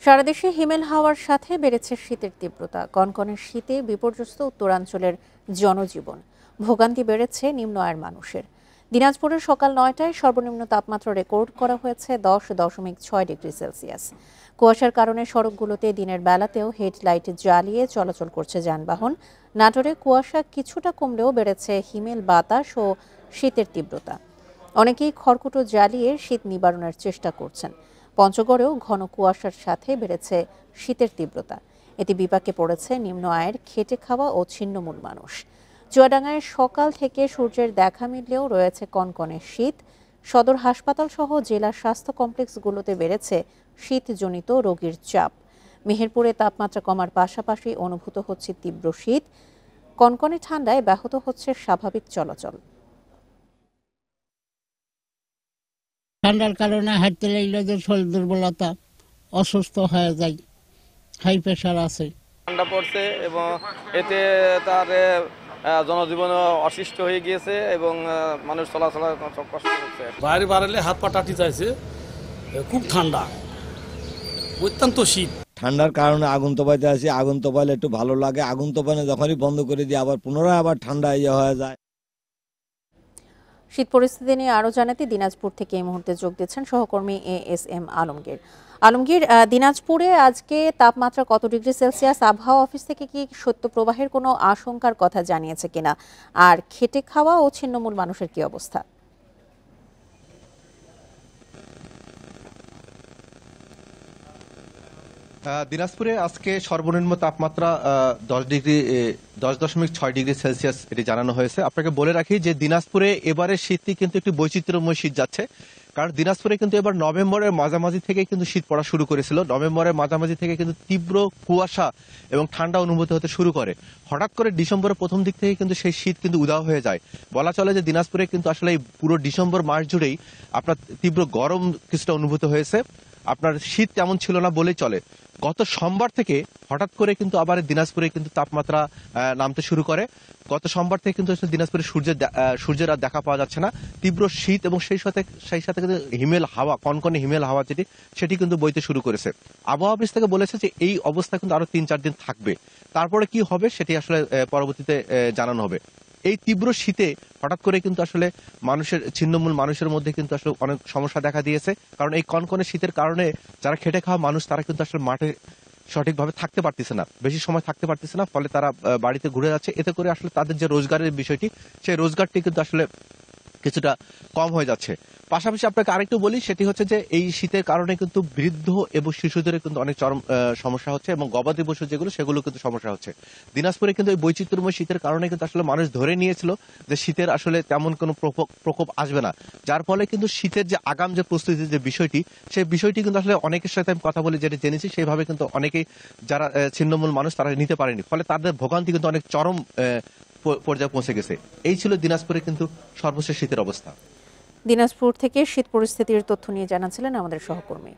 সারা দেশে হিমেল হাওয়ার সাথে বেড়েছে শীতের তীব্রতা। কনকনে শীতে বিপর্যস্ত উত্তরাঞ্চলের জনজীবন। ভোগান্তি বেড়েছে নিম্ন আয়ের মানুষের। দিনাজপুরের সকাল ৯টায় সর্বনিম্ন তাপমাত্রা রেকর্ড করা হয়েছে 10.6 ডিগ্রি সেলসিয়াস। কুয়াশার কারণে সড়কগুলোতে দিনের বেলাতেও হেডলাইট জ্বালিয়ে চলাচল করছে যানবাহন। নাটোরে কুয়াশা কিছুটা কমলেও বেড়েছে হিমেল বাতাস ও শীতের তীব্রতা। অনেকেই খড়কুটো জ্বালিয়ে শীত নিবারণের চেষ্টা করছেন। পঞ্চগড়েও ঘন কুয়াশার সাথে বেড়েছে শীতের তীব্রতা। এতে বিপাকে পড়েছে নিম্ন আয়ের খেটে খাওয়া ও ছিন্নমূল মানুষ। চুয়াডাঙ্গায় সকাল থেকে সূর্যের দেখা মিললেও রয়েছে কনকনে শীত। সদর হাসপাতাল সহ জেলার স্বাস্থ্য কমপ্লেক্সগুলোতে বেড়েছে শীতজনিত রোগীর চাপ। মেহেরপুরে তাপমাত্রা কমার পাশাপাশি অনুভূত হচ্ছে তীব্র শীত। কনকনে ঠান্ডায় ব্যাহত হচ্ছে স্বাভাবিক চলাচল। ঠান্ডার কারণে হাঁটতে লাগলে যে শরীর দুর্বলতা, অসুস্থ হয়ে যায়, হাই প্রেশার আছে। ঠান্ডা পড়ছে এবং এতে তার জনজীবন অসুস্থ হয়ে গিয়েছে এবং মানুষ চলাচল কষ্ট হচ্ছে। বাইরে বাড়ালে হাত পা টাটি যাইছে, খুব ঠান্ডা, অত্যন্ত শীত। ঠান্ডার কারণে আগুন তোপাইতে আসি, আগুন তোপাইলে একটু ভালো লাগে। আগুন তোপানো যখনই বন্ধ করে দিয়ে আবার পুনরায় আবার ঠান্ডা হয়ে যায়। শীত পরিস্থিতি নিয়ে আরও জানাতে দিনাজপুর থেকে এই মুহূর্তে যোগ দিচ্ছেন সহকর্মী ASM আলমগীর। আলমগীর, দিনাজপুরে আজকে তাপমাত্রা কত ডিগ্রি সেলসিয়াস? আবহাওয়া অফিস থেকে কি শৈত্যপ্রবাহের কোনো আশঙ্কার কথা জানিয়েছে কিনা? আর খেটে খাওয়া ও ছিন্নমূল মানুষের কি অবস্থা? দিনাজপুরে আজকে সর্বনিম্ন তাপমাত্রা 10.6 ডিগ্রি সেলসিয়াস এটি জানানো হয়েছে। আপনাকে বলে রাখি যে দিনাজপুরে এবারে শীতটি কিন্তু একটি বৈচিত্র্যময় শীত যাচ্ছে। কারণ দিনাজপুরে কিন্তু এবার নভেম্বরের মাঝামাঝি থেকে কিন্তু শীত পড়া শুরু করেছিল। নভেম্বরের মাঝামাঝি থেকে কিন্তু তীব্র কুয়াশা এবং ঠান্ডা অনুভূত হতে শুরু করে। হঠাৎ করে ডিসেম্বরের প্রথম দিক থেকে কিন্তু সেই শীত কিন্তু উধাও হয়ে যায়। বলা চলে যে দিনাজপুরে কিন্তু আসলে এই পুরো ডিসেম্বর মাস জুড়েই আপনার তীব্র গরম কিছুটা অনুভূত হয়েছে। আপনার শীত তেমন ছিল না বলেই চলে। গত সোমবার থেকে হঠাৎ করে কিন্তু আবার দিনাজপুরে কিন্তু তাপমাত্রা নামতে শুরু করে। গত সোমবার থেকে কিন্তু দিনাজপুরে সূর্যের আর দেখা পাওয়া যাচ্ছে না। তীব্র শীত এবং সেই সাথে কিন্তু হিমেল হাওয়া, কনকনে হিমেল হাওয়া সেটি কিন্তু বইতে শুরু করেছে। আবহাওয়া অফিস থেকে বলেছে যে এই অবস্থা কিন্তু আরো 3-4 দিন থাকবে। তারপরে কি হবে সেটি আসলে পরবর্তীতে জানানো হবে। এই তীব্র শীতে হঠাৎ করে কিন্তু আসলে ছিন্নমূল মানুষের মধ্যে কিন্তু আসলে অনেক সমস্যা দেখা দিয়েছে। কারণ এই কনকনে শীতের কারণে যারা খেটে খাওয়া মানুষ তারা কিন্তু আসলে মাঠে সঠিকভাবে থাকতে পারতেছে না, বেশি সময় থাকতে পারতেছে না। ফলে তারা বাড়িতে ঘুরে যাচ্ছে। এতে করে আসলে তাদের যে রোজগারের বিষয়টি, সেই রোজগারটি কিন্তু আসলে কিছুটা কম হয়ে যাচ্ছে। পাশাপাশি আপনাকে আরেকটু বলি, সেটি হচ্ছে যে এই শীতের কারণে কিন্তু বৃদ্ধ এবং শিশুদের কিন্তু অনেক চরম সমস্যা হচ্ছে এবং গবাদি পশু সেগুলো কিন্তু সমস্যা হচ্ছে। দিনাজপুরে কিন্তু এই বৈচিত্র্যময় শীতের কারণে কিন্তু আসলে মানুষ ধরে নিয়েছিল যে শীতের আসলে তেমন কোনো প্রকোপ আসবে না। যার ফলে কিন্তু শীতের যে আগাম যে প্রস্তুতির যে বিষয়টি, সেই বিষয়টি কিন্তু আসলে অনেকের সাথে আমি কথা বলে যেটা জেনেছি, সেইভাবে কিন্তু অনেকেই যারা ছিন্নমূল মানুষ তারা নিতে পারেনি। ফলে তাদের ভোগান্তি কিন্তু অনেক চরম পর্যায়ে পৌঁছে গেছে। এই ছিল দিনাজপুরে কিন্তু সর্বশেষ শীতের অবস্থা। দিনাজপুর থেকে শীত পরিস্থিতির তথ্য নিয়ে জানাচ্ছিলেন আমাদের সহকর্মী।